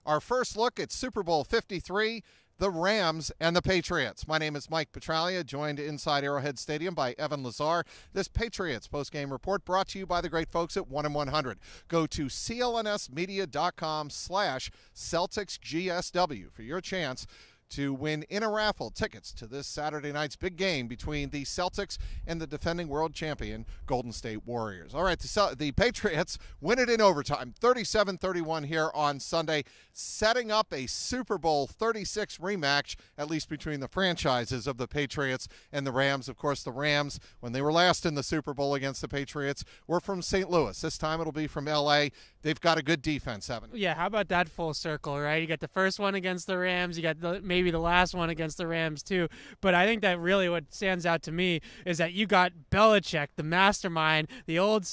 Our first look at Super Bowl 53, the Rams and the Patriots. My name is Mike Petralia, joined inside Arrowhead Stadium by Evan Lazar. This Patriots postgame report brought to you by the great folks at 1-100. Go to clnsmedia.com/CelticsGSW for your chance to win in a raffle tickets to this Saturday night's big game between the Celtics and the defending world champion Golden State Warriors. All right, the Patriots win it in overtime, 37-31 here on Sunday, setting up a Super Bowl 36 rematch, at least between the franchises of the Patriots and the Rams. Of course, the Rams, when they were last in the Super Bowl against the Patriots, were from St. Louis. This time it'll be from L.A. They've got a good defense, Evan. Yeah, how about that full circle, right? You got the first one against the Rams. You got maybe the last one against the Rams, too. But I think that really what stands out to me is that you got Belichick, the mastermind, the old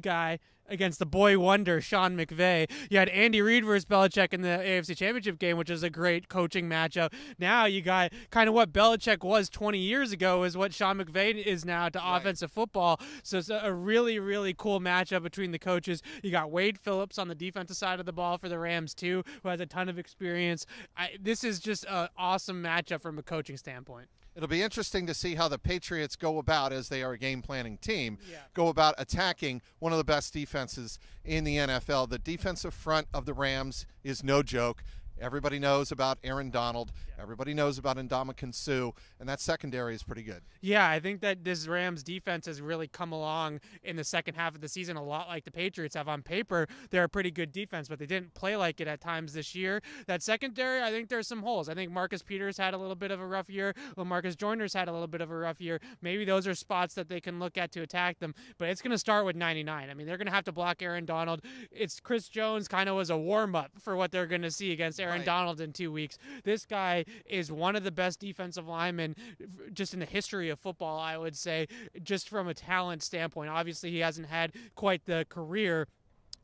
guy, against the boy wonder, Sean McVay. You had Andy Reid versus Belichick in the AFC Championship game, which is a great coaching matchup. Now you got kind of what Belichick was 20 years ago is what Sean McVay is now to offensive football. So it's a really, really cool matchup between the coaches. You got Wade Phillips on the defensive side of the ball for the Rams, too, who has a ton of experience. This is just an awesome matchup from a coaching standpoint. It'll be interesting to see how the Patriots go about, as they are a game-planning team, go about attacking one of the best defenses in the NFL. The defensive front of the Rams is no joke. Everybody knows about Aaron Donald. Everybody knows about Ndamukong Suh, and that secondary is pretty good. Yeah, I think that this Rams defense has really come along in the second half of the season, a lot like the Patriots have. On paper, they're a pretty good defense, but they didn't play like it at times this year. That secondary, I think there's some holes. I think Marcus Peters had a little bit of a rough year. Marcus Joyner's had a little bit of a rough year. Maybe those are spots that they can look at to attack them, but it's going to start with 99. I mean, they're going to have to block Aaron Donald. It's Chris Jones kind of was a warm-up for what they're going to see against Aaron Donald in 2 weeks. This guy is one of the best defensive linemen just in the history of football, I would say, just from a talent standpoint. Obviously, he hasn't had quite the career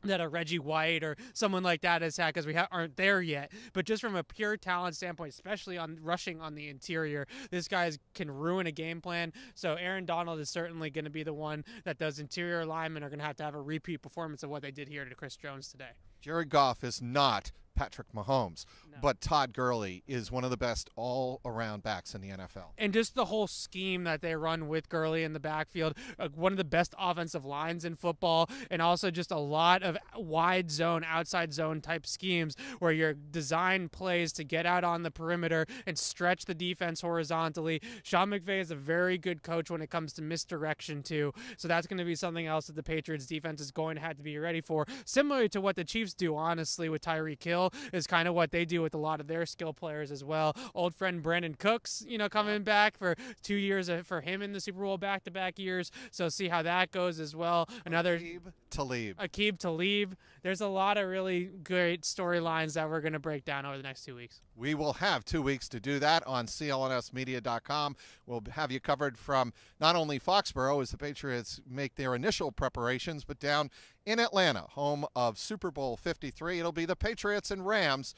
that a Reggie White or someone like that has had, because we aren't there yet. But just from a pure talent standpoint, especially on rushing on the interior, this guy can ruin a game plan. So Aaron Donald is certainly going to be the one that those interior linemen are going to have a repeat performance of what they did here to Chris Jones today. Jared Goff is not Patrick Mahomes, but Todd Gurley is one of the best all-around backs in the NFL. And just the whole scheme that they run with Gurley in the backfield, one of the best offensive lines in football, and also just a lot of wide zone, outside zone type schemes where you're design plays to get out on the perimeter and stretch the defense horizontally. Sean McVay is a very good coach when it comes to misdirection too, so that's going to be something else that the Patriots defense is going to have to be ready for, similar to what the Chiefs do, honestly, with Tyreek Hill. Is kind of what they do with a lot of their skill players as well. Old friend Brandon Cooks, coming back for 2 years for him in the Super Bowl back-to-back years. So see how that goes as well. Aqib Talib. There's a lot of really great storylines that we're going to break down over the next 2 weeks. We will have 2 weeks to do that on CLNSmedia.com. We'll have you covered from not only Foxborough as the Patriots make their initial preparations, but down in Atlanta, home of Super Bowl 53. It'll be the Patriots and Rams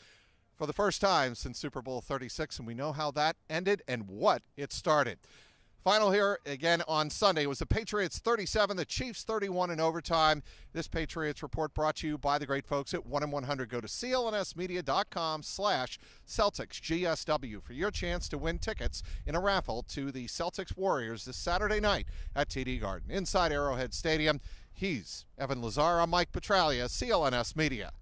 for the first time since Super Bowl 36, and we know how that ended and what it started. Final here again on Sunday was the Patriots 37, the Chiefs 31 in overtime. This Patriots report brought to you by the great folks at 1-100. Go to clnsmedia.com/CelticsGSW for your chance to win tickets in a raffle to the Celtics Warriors this Saturday night at TD Garden. Inside Arrowhead Stadium, he's Evan Lazar. I'm Mike Petralia, CLNS Media.